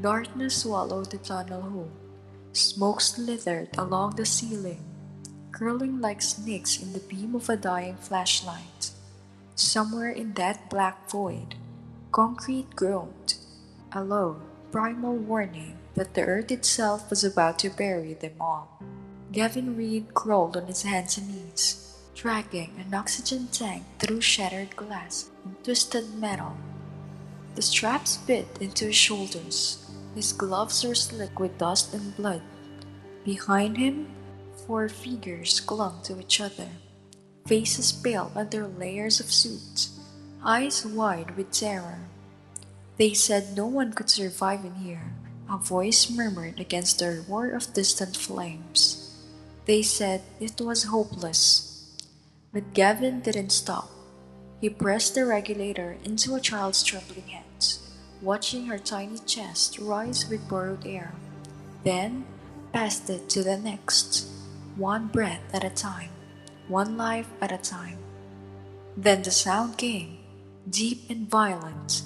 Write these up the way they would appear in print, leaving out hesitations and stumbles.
Darkness swallowed the tunnel whole. Smoke slithered along the ceiling, curling like snakes in the beam of a dying flashlight. Somewhere in that black void, concrete groaned, a low, primal warning that the earth itself was about to bury them all. Gavin Reid crawled on his hands and knees, dragging an oxygen tank through shattered glass and twisted metal. The straps bit into his shoulders. His gloves were slick with dust and blood. Behind him, four figures clung to each other, faces pale under layers of soot, eyes wide with terror. They said no one could survive in here, a voice murmured against the roar of distant flames. They said it was hopeless. But Gavin didn't stop. He pressed the regulator into a child's trembling hands, watching her tiny chest rise with borrowed air. Then passed it to the next, one breath at a time, one life at a time. Then the sound came, deep and violent.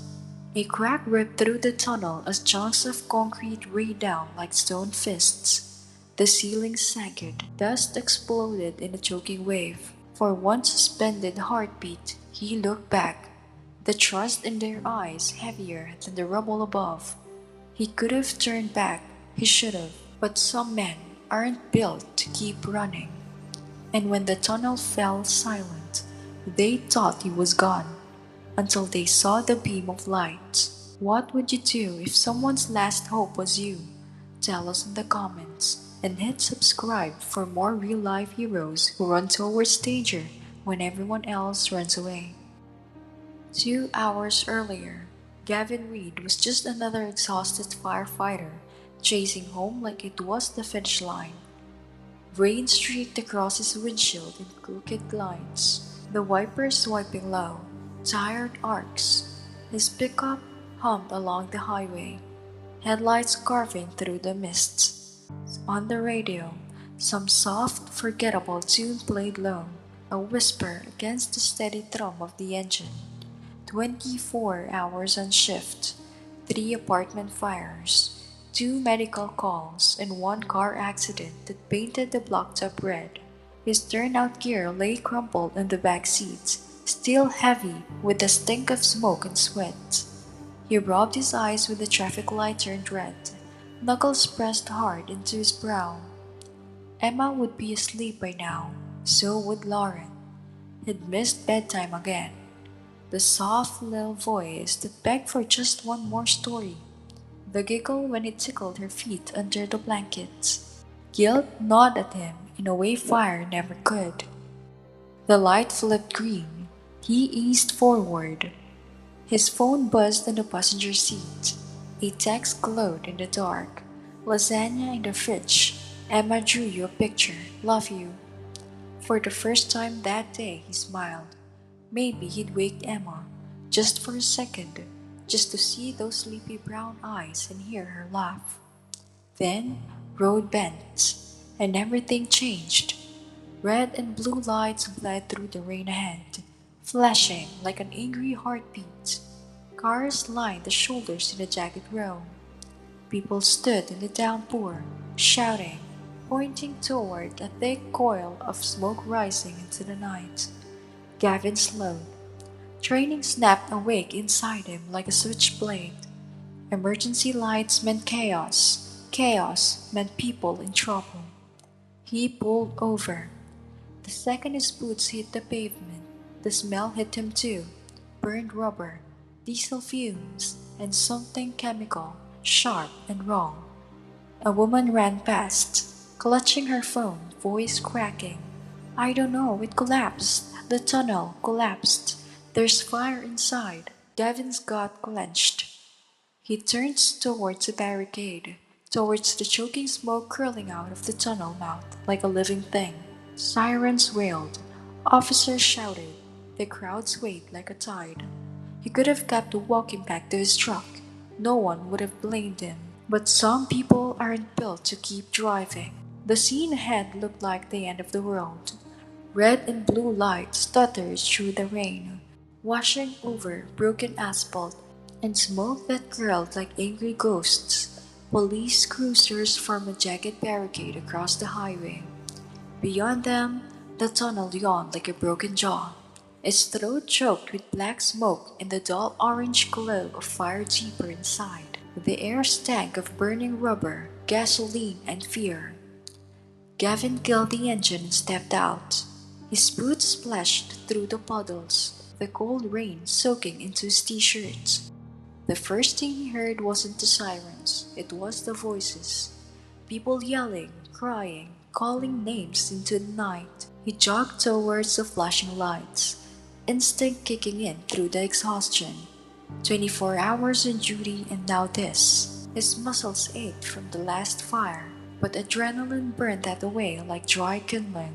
A crack ripped through the tunnel as chunks of concrete rained down like stone fists. The ceiling sagged, dust exploded in a choking wave. For one suspended heartbeat, he looked back, the trust in their eyes heavier than the rubble above. He could have turned back, he should have, but some men aren't built to keep running. And when the tunnel fell silent, they thought he was gone, until they saw the beam of light. What would you do if someone's last hope was you? Tell us in the comments, and hit subscribe for more real-life heroes who run towards danger when everyone else runs away. 2 hours earlier, Gavin Reid was just another exhausted firefighter, chasing home like it was the finish line. Rain streaked across his windshield in crooked lines, the wipers swiping low, tired arcs. His pickup hummed along the highway, headlights carving through the mist. On the radio, some soft, forgettable tune played low, a whisper against the steady thrum of the engine. 24 hours on shift, 3 apartment fires, 2 medical calls, and one car accident that painted the blacktop red. His turnout gear lay crumpled in the back seat, still heavy with the stink of smoke and sweat. He rubbed his eyes when the traffic light turned red, knuckles pressed hard into his brow. Emma would be asleep by now, so would Lauren. He'd missed bedtime again. The soft little voice that begged for just one more story. The giggle when he tickled her feet under the blankets. Guilt gnawed at him in a way fire never could. The light flipped green. He eased forward. His phone buzzed in the passenger seat. A text glowed in the dark. Lasagna in the fridge. Emma drew you a picture. Love you. For the first time that day, he smiled. Maybe he'd wake Emma, just for a second, just to see those sleepy brown eyes and hear her laugh. Then, road bent, and everything changed. Red and blue lights bled through the rain ahead, flashing like an angry heartbeat. Cars lined the shoulders in a jagged row. People stood in the downpour, shouting, pointing toward a thick coil of smoke rising into the night. Gavin slowed. Training snapped awake inside him like a switchblade. Emergency lights meant chaos. Chaos meant people in trouble. He pulled over. The second his boots hit the pavement, the smell hit him too. Burned rubber, diesel fumes, and something chemical, sharp and wrong. A woman ran past, clutching her phone, voice cracking. I don't know, it collapsed. The tunnel collapsed. There's fire inside. Gavin's gut clenched. He turned towards the barricade, towards the choking smoke curling out of the tunnel mouth like a living thing. Sirens wailed. Officers shouted. The crowd swayed like a tide. He could have kept walking back to his truck. No one would have blamed him. But some people aren't built to keep driving. The scene ahead looked like the end of the world. Red and blue lights stuttered through the rain, washing over broken asphalt and smoke that curled like angry ghosts. Police cruisers formed a jagged barricade across the highway. Beyond them, the tunnel yawned like a broken jaw, its throat choked with black smoke and the dull orange glow of fire deeper inside. The air stank of burning rubber, gasoline, and fear. Gavin killed the engine and stepped out. His boots splashed through the puddles, the cold rain soaking into his t-shirt. The first thing he heard wasn't the sirens, it was the voices. People yelling, crying, calling names into the night. He jogged towards the flashing lights, instinct kicking in through the exhaustion. 24 hours on duty and now this. His muscles ached from the last fire, but adrenaline burned that away like dry kindling.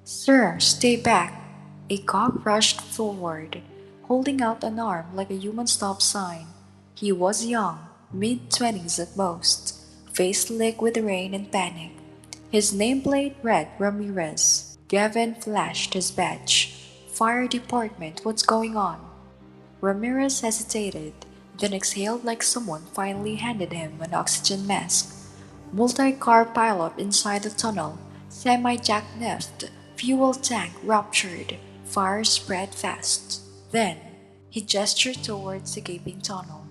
Sir, stay back! A cop rushed forward, holding out an arm like a human stop sign. He was young, mid-twenties at most, face slick with rain and panic. His nameplate read Ramirez. Gavin flashed his badge. Fire department, what's going on? Ramirez hesitated, then exhaled like someone finally handed him an oxygen mask. Multi-car pileup inside the tunnel, semi-jackknifed, fuel tank ruptured, fire spread fast. Then, he gestured towards the gaping tunnel.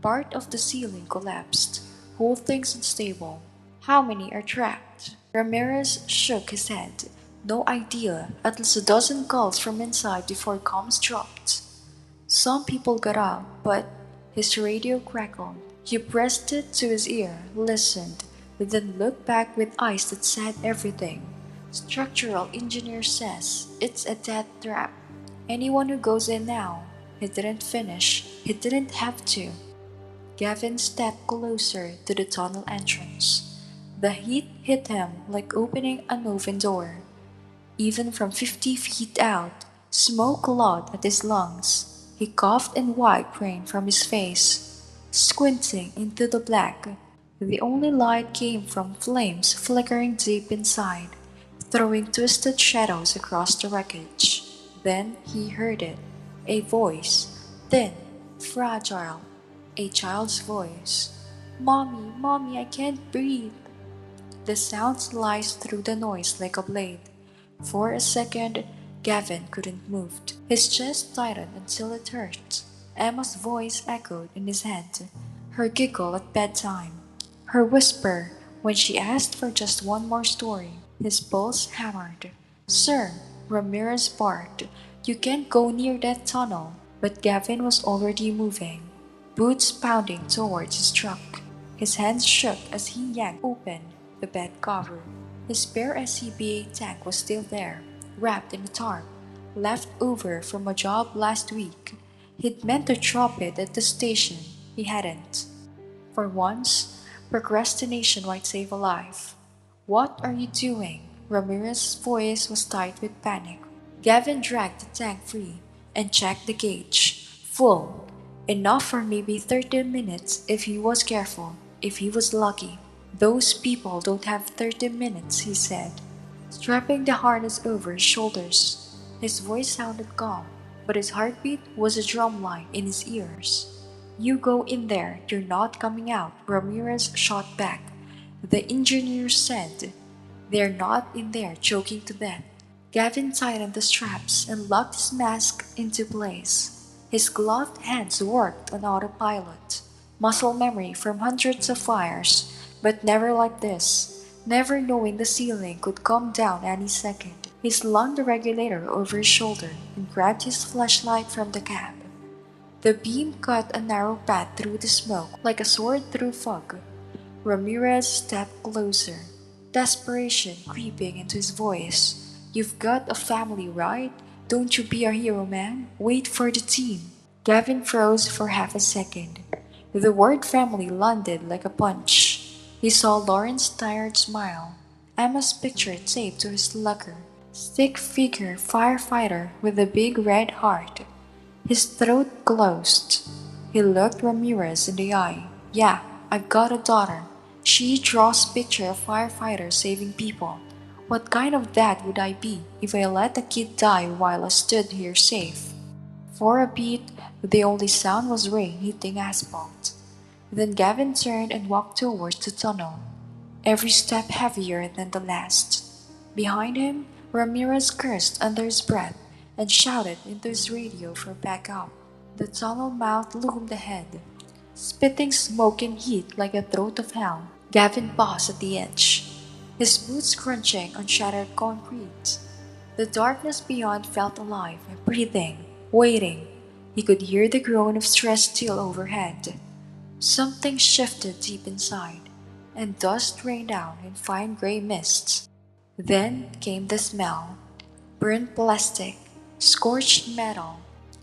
Part of the ceiling collapsed, whole thing's unstable. How many are trapped? Ramirez shook his head. No idea, at least a dozen calls from inside before comms dropped. Some people got out, but his radio crackled. He pressed it to his ear, listened, then looked back with eyes that said everything. Structural engineer says it's a death trap. Anyone who goes in now. He didn't finish. He didn't have to. Gavin stepped closer to the tunnel entrance. The heat hit him like opening an oven door. Even from 50 feet out, smoke clawed at his lungs. He coughed and wiped rain from his face, squinting into the black. The only light came from flames flickering deep inside, throwing twisted shadows across the wreckage. Then he heard it, a voice, thin, fragile, a child's voice. Mommy, Mommy, I can't breathe. The sound sliced through the noise like a blade. For a second, Gavin couldn't move. His chest tightened until it hurt. Emma's voice echoed in his head, her giggle at bedtime, her whisper when she asked for just one more story. His pulse hammered. Sir, Ramirez barked, you can't go near that tunnel. But Gavin was already moving, boots pounding towards his truck. His hands shook as he yanked open the bed cover. His spare SCBA tank was still there, wrapped in a tarp, left over from a job last week. He'd meant to drop it at the station. He hadn't. For once, procrastination might save a life. What are you doing? Ramirez's voice was tight with panic. Gavin dragged the tank free and checked the gauge. Full. Enough for maybe 30 minutes if he was careful, if he was lucky. Those people don't have 30 minutes, he said, strapping the harness over his shoulders. His voice sounded calm, but his heartbeat was a drumline in his ears. You go in there, you're not coming out, Ramirez shot back. The engineer said, they're not in there choking to death. Gavin tightened the straps and locked his mask into place. His gloved hands worked on autopilot, muscle memory from hundreds of fires, but never like this, never knowing the ceiling could come down any second. He slung the regulator over his shoulder and grabbed his flashlight from the cab. The beam cut a narrow path through the smoke like a sword through fog. Ramirez stepped closer, desperation creeping into his voice. You've got a family, right? Don't you be a hero, man. Wait for the team. Gavin froze for half a second. The word family landed like a punch. He saw Lauren's tired smile, Emma's picture taped to his locker, stick figure firefighter with a big red heart. His throat closed. He looked Ramirez in the eye. Yeah, I've got a daughter. She draws picture of firefighter saving people. What kind of dad would I be if I let a kid die while I stood here safe? For a beat, the only sound was rain hitting asphalt. Then Gavin turned and walked towards the tunnel, every step heavier than the last. Behind him, Ramirez cursed under his breath and shouted into his radio for backup. The tunnel mouth loomed ahead, spitting smoke and heat like a throat of hell. Gavin paused at the edge, his boots crunching on shattered concrete. The darkness beyond felt alive, breathing, waiting. He could hear the groan of stress still overhead. Something shifted deep inside, and dust rained down in fine gray mists. Then came the smell: burnt plastic, scorched metal,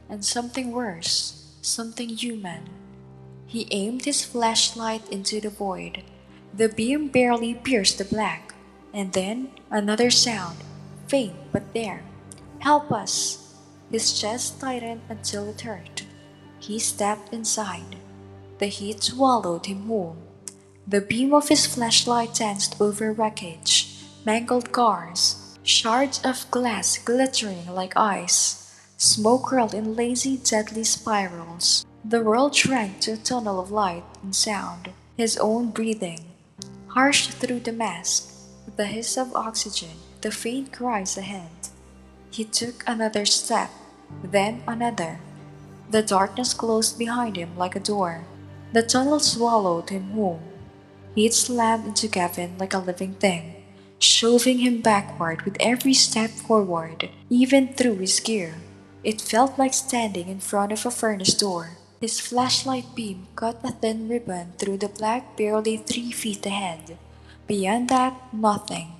and something worse, something human. He aimed his flashlight into the void. The beam barely pierced the black. And then another sound, faint but there. "Help us!" His chest tightened until it hurt. He stepped inside. The heat swallowed him whole. The beam of his flashlight danced over wreckage, mangled cars, shards of glass glittering like ice. Smoke curled in lazy, deadly spirals. The world shrank to a tunnel of light and sound. His own breathing, harsh through the mask, the hiss of oxygen, the faint cries ahead. He took another step, then another. The darkness closed behind him like a door. The tunnel swallowed him whole. He'd slammed into Gavin like a living thing, shoving him backward with every step forward, even through his gear. It felt like standing in front of a furnace door. His flashlight beam cut a thin ribbon through the black barely 3 feet ahead. Beyond that, nothing.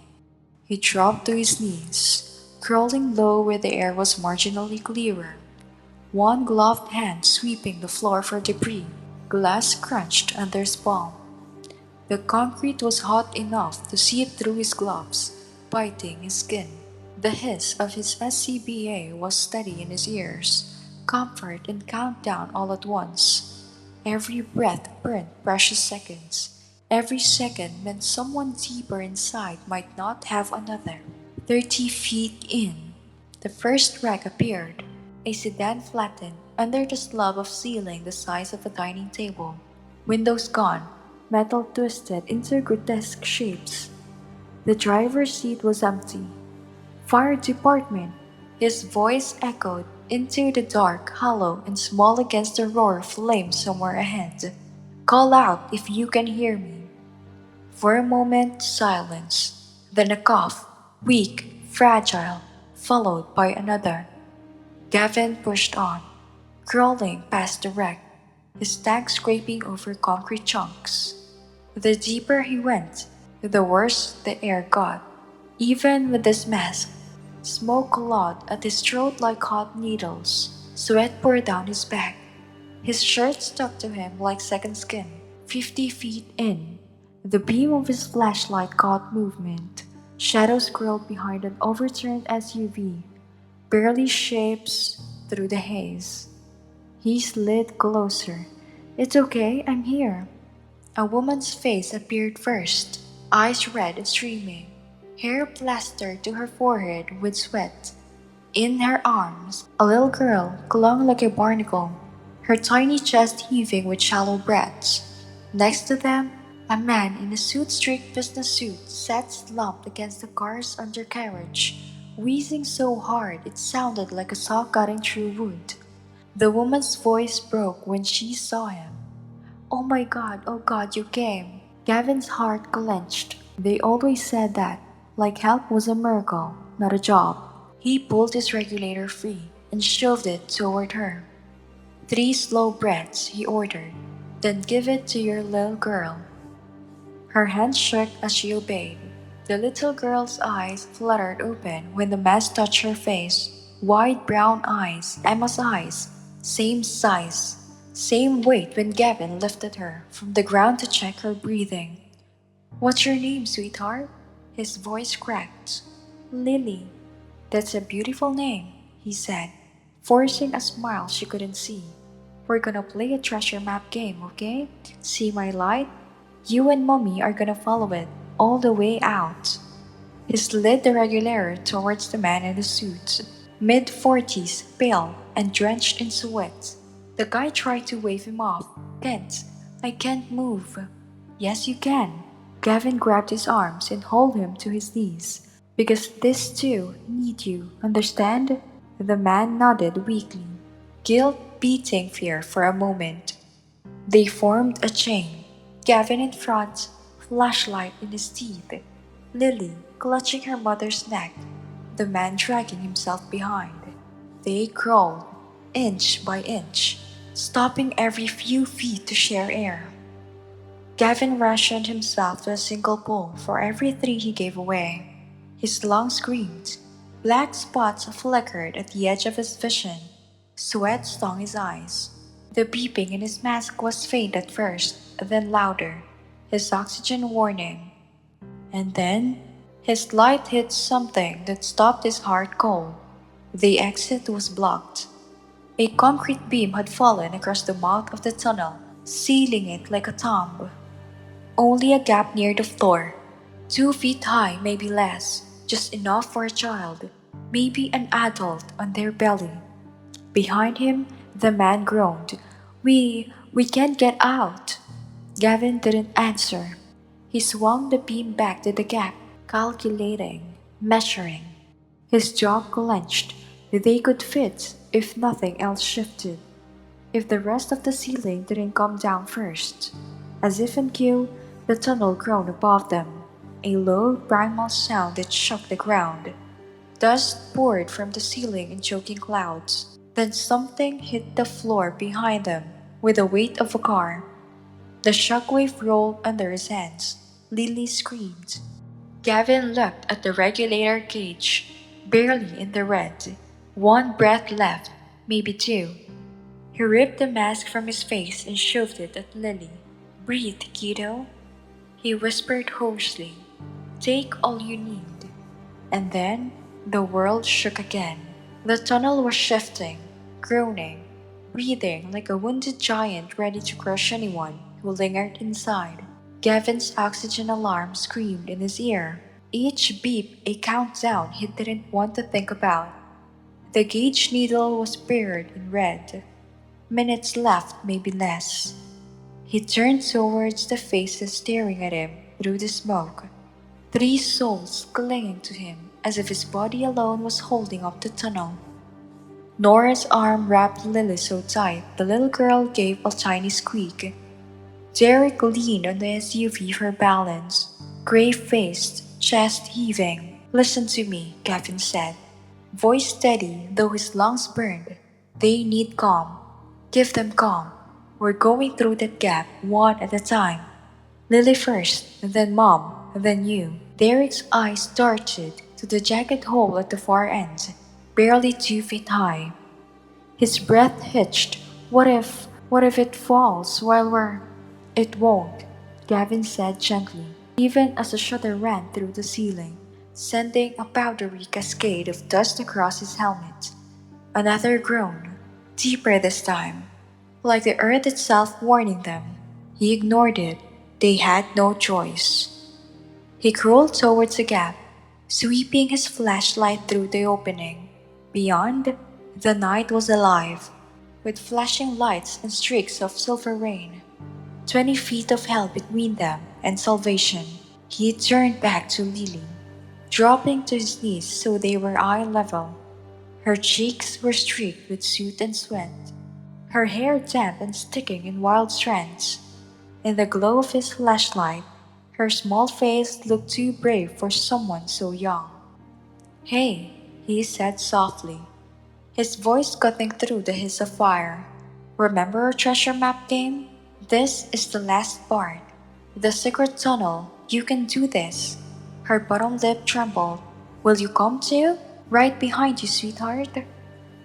He dropped to his knees, crawling low where the air was marginally clearer. One gloved hand sweeping the floor for debris. Glass crunched under his palm. The concrete was hot enough to see it through his gloves, biting his skin. The hiss of his SCBA was steady in his ears, comfort and countdown all at once. Every breath burned precious seconds. Every second meant someone deeper inside might not have another. 30 feet in, the first wreck appeared. A sedan flattened under the slab of ceiling the size of a dining table. Windows gone, metal twisted into grotesque shapes. The driver's seat was empty. "Fire department!" His voice echoed into the dark, hollow, and small against the roar of flames somewhere ahead. "Call out if you can hear me." For a moment, silence. Then a cough, weak, fragile, followed by another. Gavin pushed on, crawling past the wreck, his tank scraping over concrete chunks. The deeper he went, the worse the air got. Even with his mask, smoke clawed at his throat like hot needles. Sweat poured down his back. His shirt stuck to him like second skin. 50 feet in, the beam of his flashlight caught movement. Shadows curled behind an overturned SUV, barely shapes through the haze. He slid closer. "It's okay, I'm here." A woman's face appeared first, eyes red and streaming, hair plastered to her forehead with sweat. In her arms, a little girl clung like a barnacle, her tiny chest heaving with shallow breaths. Next to them, a man in a suit-streaked business suit sat slumped against the car's undercarriage, wheezing so hard it sounded like a saw cutting through wood. The woman's voice broke when she saw him. Oh God, you came." Gavin's heart clenched. They always said that, like help was a miracle, not a job. He pulled his regulator free and shoved it toward her. "3 slow breaths," he ordered. "Then give it to your little girl." Her hands shook as she obeyed. The little girl's eyes fluttered open when the mask touched her face. Wide brown eyes, Emma's eyes, same size, same weight when Gavin lifted her from the ground to check her breathing. "What's your name, sweetheart?" His voice cracked. "Lily." "That's a beautiful name," he said, forcing a smile she couldn't see. "We're gonna play a treasure map game, okay? See my light? You and Mommy are gonna follow it all the way out." He slid the regulator towards the man in the suit. mid-40s, pale and drenched in sweat. The guy tried to wave him off. Can't. I can't move. Yes, you can. Gavin grabbed his arms and hauled him to his knees. Because this too need you, understand? The man nodded weakly, guilt beating fear for a moment. They formed a chain. Gavin in front, flashlight in his teeth. Lily clutching her mother's neck, the man dragging himself behind. They crawled, inch by inch, stopping every few feet to share air. Gavin rationed himself to a single pull for every three he gave away. His lungs screamed. Black spots flickered at the edge of his vision. Sweat stung his eyes. The beeping in his mask was faint at first, then louder, his oxygen warning. And then, his light hit something that stopped his heart cold. The exit was blocked. A concrete beam had fallen across the mouth of the tunnel, sealing it like a tomb. Only a gap near the floor, 2 feet high, maybe less, just enough for a child, maybe an adult on their belly. Behind him, the man groaned, We can't get out. Gavin didn't answer. He swung the beam back to the gap, calculating, measuring. His jaw clenched. They could fit if nothing else shifted. If the rest of the ceiling didn't come down first. As if in cue, the tunnel groaned above them, a low, primal sound that shook the ground. Dust poured from the ceiling in choking clouds. Then something hit the floor behind them with the weight of a car. The shockwave rolled under his hands. Lily screamed. Gavin looked at the regulator gauge, barely in the red. One breath left, maybe two. He ripped the mask from his face and shoved it at Lily. Breathe, kiddo, he whispered hoarsely. Take all you need. And then the world shook again. The tunnel was shifting, groaning, breathing like a wounded giant ready to crush anyone who lingered inside. Gavin's oxygen alarm screamed in his ear, each beep a countdown he didn't want to think about. The gauge needle was buried in red. Minutes left, maybe less. He turned towards the faces staring at him through the smoke. Three souls clinging to him as if his body alone was holding up the tunnel. Nora's arm wrapped Lily so tight the little girl gave a tiny squeak. Derek leaned on the SUV for balance, grave-faced, chest heaving. Listen to me, Gavin said. Voice steady, though his lungs burned. They need calm. Give them calm. We're going through that gap, one at a time. Lily first, then Mom, then you. Derek's eyes darted to the jagged hole at the far end, barely 2 feet high. His breath hitched. What if it falls while we're... It won't, Gavin said gently, even as a shudder ran through the ceiling, sending a powdery cascade of dust across his helmet. Another groan, deeper this time, like the earth itself warning them. He ignored it. They had no choice. He crawled towards the gap, sweeping his flashlight through the opening. Beyond, the night was alive, with flashing lights and streaks of silver rain. 20 feet of hell between them and salvation. He turned back to Lily, dropping to his knees so they were eye level. Her cheeks were streaked with soot and sweat, her hair damp and sticking in wild strands. In the glow of his flashlight, her small face looked too brave for someone so young. Hey, he said softly, his voice cutting through the hiss of fire. Remember our treasure map game? This is the last part. The secret tunnel. You can do this. Her bottom lip trembled. Will you come too? Right behind you, sweetheart.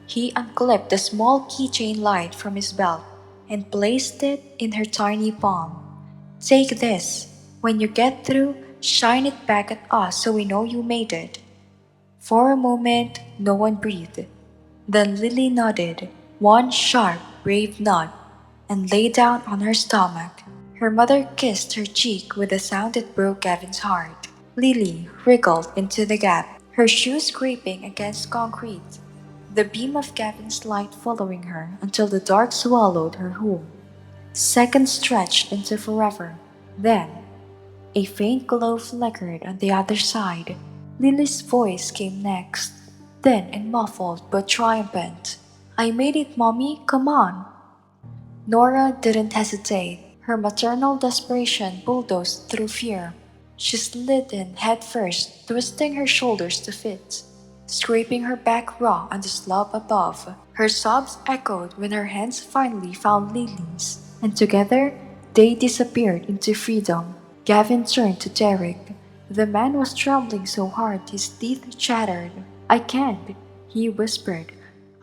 He unclipped the small keychain light from his belt and placed it in her tiny palm. Take this. When you get through, shine it back at us so we know you made it. For a moment, no one breathed. Then Lily nodded, one sharp, brave nod, and lay down on her stomach. Her mother kissed her cheek with a sound that broke Gavin's heart. Lily wriggled into the gap, her shoes scraping against concrete. the beam of Gavin's light following her until the dark swallowed her whole. Seconds stretched into forever. Then, a faint glow flickered on the other side. Lily's voice came next, thin and muffled but triumphant. I made it, Mommy, come on. Nora didn't hesitate. Her maternal desperation bulldozed through fear. She slid in head first, twisting her shoulders to fit, scraping her back raw on the slab above. Her sobs echoed when her hands finally found Lily's, and together they disappeared into freedom. Gavin turned to Derek. The man was trembling so hard his teeth chattered. I can't, he whispered.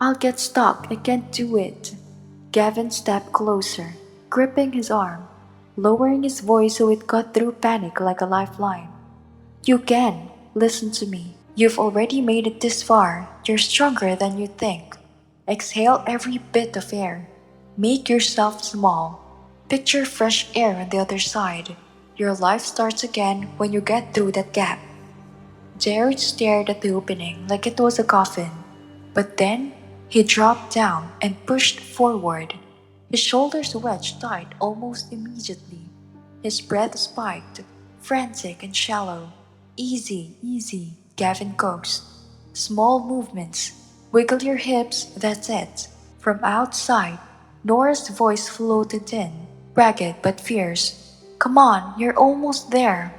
I'll get stuck. I can't do it. Gavin stepped closer, gripping his arm, lowering his voice so it cut through panic like a lifeline. You can. Listen to me. You've already made it this far. You're stronger than you think. Exhale every bit of air. Make yourself small. Picture fresh air on the other side. Your life starts again when you get through that gap. Jared stared at the opening like it was a coffin, but then he dropped down and pushed forward. His shoulders wedged tight almost immediately. His breath spiked, frantic and shallow. Easy, easy, Gavin coaxed. Small movements. Wiggle your hips, that's it. From outside, Nora's voice floated in, ragged but fierce. Come on, you're almost there.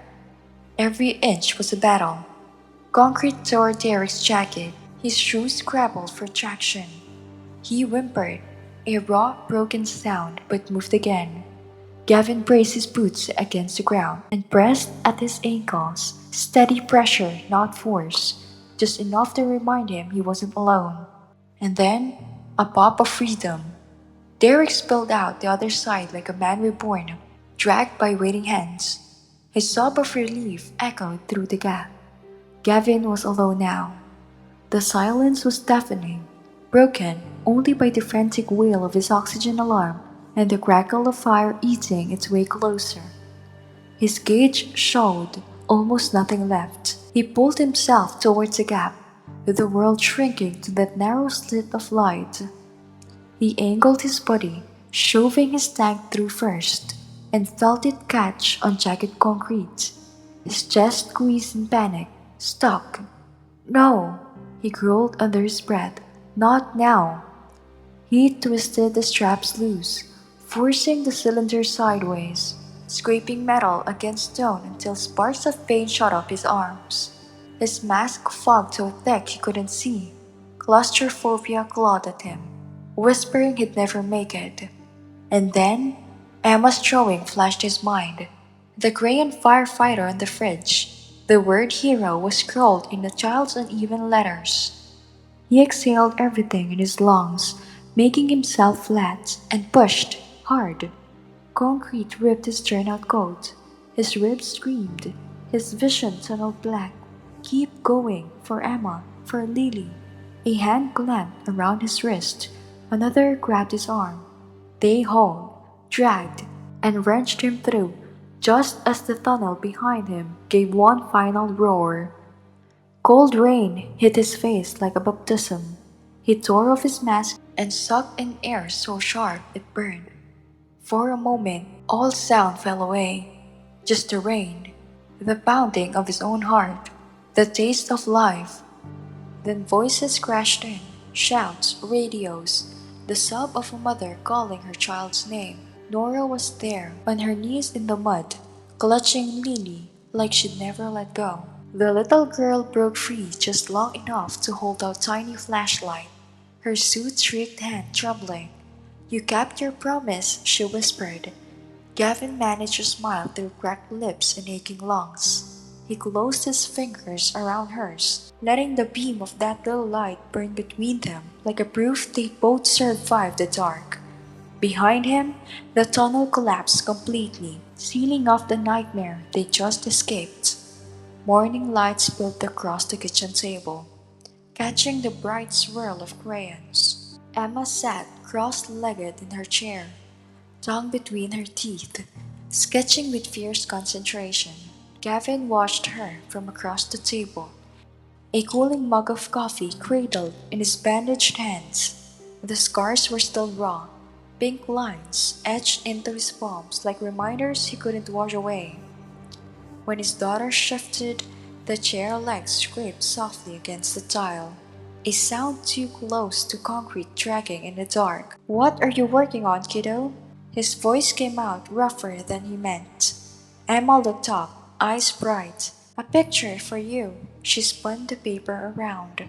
Every inch was a battle. Concrete tore Derek's jacket. His shoes scrabbled for traction. He whimpered, a raw, broken sound, but moved again. Gavin braced his boots against the ground and pressed at his ankles. Steady pressure, not force, just enough to remind him he wasn't alone. And then, a pop of freedom. Derek spilled out the other side like a man reborn, dragged by waiting hands. His sob of relief echoed through the gap. Gavin was alone now. The silence was deafening, broken only by the frantic wail of his oxygen alarm and the crackle of fire eating its way closer. His gauge showed almost nothing left. He pulled himself towards the gap, the world shrinking to that narrow slit of light. He angled his body, shoving his tank through first, and felt it catch on jagged concrete. His chest squeezed in panic, stuck. No, he growled under his breath. Not now. He twisted the straps loose, forcing the cylinder sideways, scraping metal against stone until sparks of pain shot up his arms. His mask fogged so thick he couldn't see. Claustrophobia clawed at him, whispering he'd never make it. And then, Emma's drawing flashed his mind. The crayon firefighter on the fridge. The word hero was scrawled in a child's uneven letters. He exhaled everything in his lungs, making himself flat, and pushed hard. Concrete ripped his turnout coat. His ribs screamed. His vision tunneled black. Keep going, for Emma, for Lily. A hand clamped around his wrist. Another grabbed his arm. They hauled, dragged, and wrenched him through, just as the tunnel behind him gave one final roar. Cold rain hit his face like a baptism. He tore off his mask and sucked in air so sharp it burned. For a moment, all sound fell away. Just the rain, the pounding of his own heart, the taste of life. Then voices crashed in, shouts, radios, the sob of a mother calling her child's name. Nora was there, on her knees in the mud, clutching Lily like she'd never let go. The little girl broke free just long enough to hold out tiny flashlight, her soot-streaked hand trembling. You kept your promise, she whispered. Gavin managed to smile through cracked lips and aching lungs. He closed his fingers around hers, letting the beam of that little light burn between them like a proof they both survived the dark. Behind him, the tunnel collapsed completely, sealing off the nightmare they just escaped. Morning light spilled across the kitchen table, catching the bright swirl of crayons. Emma sat cross-legged in her chair, tongue between her teeth, sketching with fierce concentration. Gavin watched her from across the table, a cooling mug of coffee cradled in his bandaged hands. The scars were still raw, pink lines etched into his palms like reminders he couldn't wash away. When his daughter shifted, the chair legs scraped softly against the tile, a sound too close to concrete dragging in the dark. "What are you working on, kiddo?" His voice came out rougher than he meant. Emma looked up, eyes bright. "A picture for you." She spun the paper around.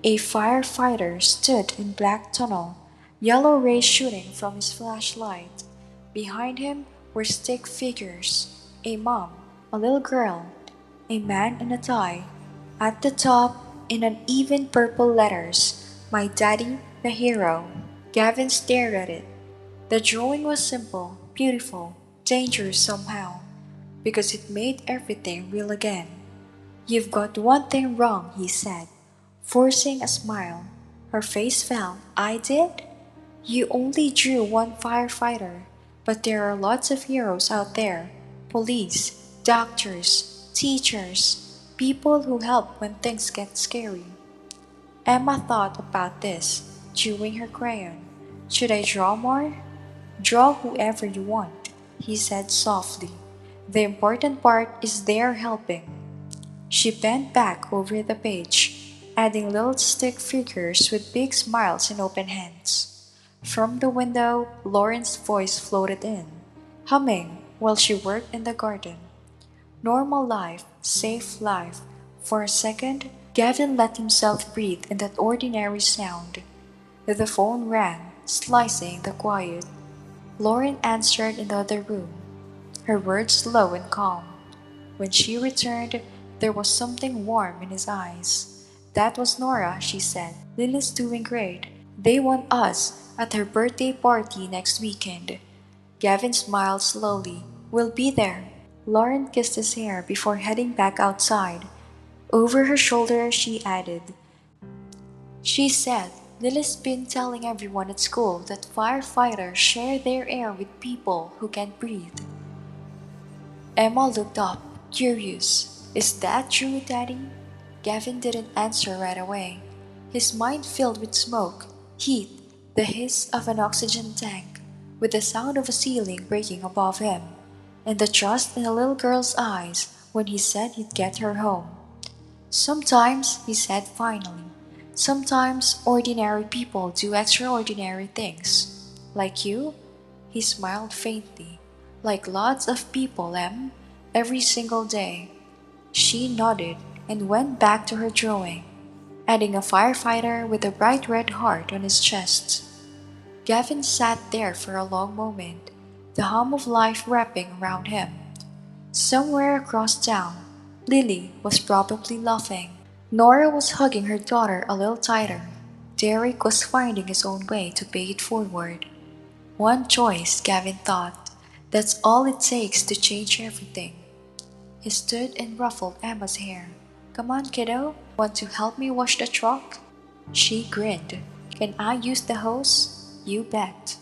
A firefighter stood in black tunnel, yellow rays shooting from his flashlight. Behind him were stick figures, a mom, a little girl, a man in a tie. At the top, in uneven purple letters, "My daddy, the hero." Gavin stared at it. The drawing was simple, beautiful, dangerous somehow, because it made everything real again. "You've got one thing wrong," he said, forcing a smile. Her face fell. "I did? You only drew one firefighter, but there are lots of heroes out there. Police, doctors, teachers, people who help when things get scary." Emma thought about this, chewing her crayon. "Should I draw more?" "Draw whoever you want," he said softly. "The important part is they're helping." She bent back over the page, adding little stick figures with big smiles and open hands. From the window, Lauren's voice floated in, humming while she worked in the garden. Normal life, safe life. For a second, Gavin let himself breathe in that ordinary sound. The phone rang, slicing the quiet. Lauren answered in the other room, her words slow and calm. When she returned, there was something warm in his eyes. "That was Nora," she said. "Lily's doing great. They want us at her birthday party next weekend." Gavin smiled slowly. "We'll be there." Lauren kissed his hair before heading back outside. Over her shoulder, she added, "She said Lily's been telling everyone at school that firefighters share their air with people who can't breathe." Emma looked up, curious. "Is that true, Daddy?" Gavin didn't answer right away. His mind filled with smoke, heat, the hiss of an oxygen tank, with the sound of a ceiling breaking above him, and the trust in the little girl's eyes when he said he'd get her home. "Sometimes," he said finally, "sometimes ordinary people do extraordinary things. Like you?" He smiled faintly. "Like lots of people, Em, every single day." She nodded and went back to her drawing, adding a firefighter with a bright red heart on his chest. Gavin sat there for a long moment, the hum of life wrapping around him. Somewhere across town, Lily was probably laughing. Nora was hugging her daughter a little tighter. Derek was finding his own way to pay it forward. One choice, Gavin thought. That's all it takes to change everything. He stood and ruffled Emma's hair. "Come on, kiddo. Want to help me wash the truck?" She grinned. "Can I use the hose?" "You bet."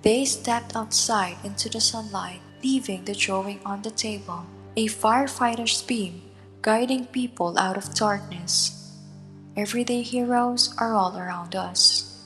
They stepped outside into the sunlight, leaving the drawing on the table. A firefighter's beam, guiding people out of darkness. Everyday heroes are all around us.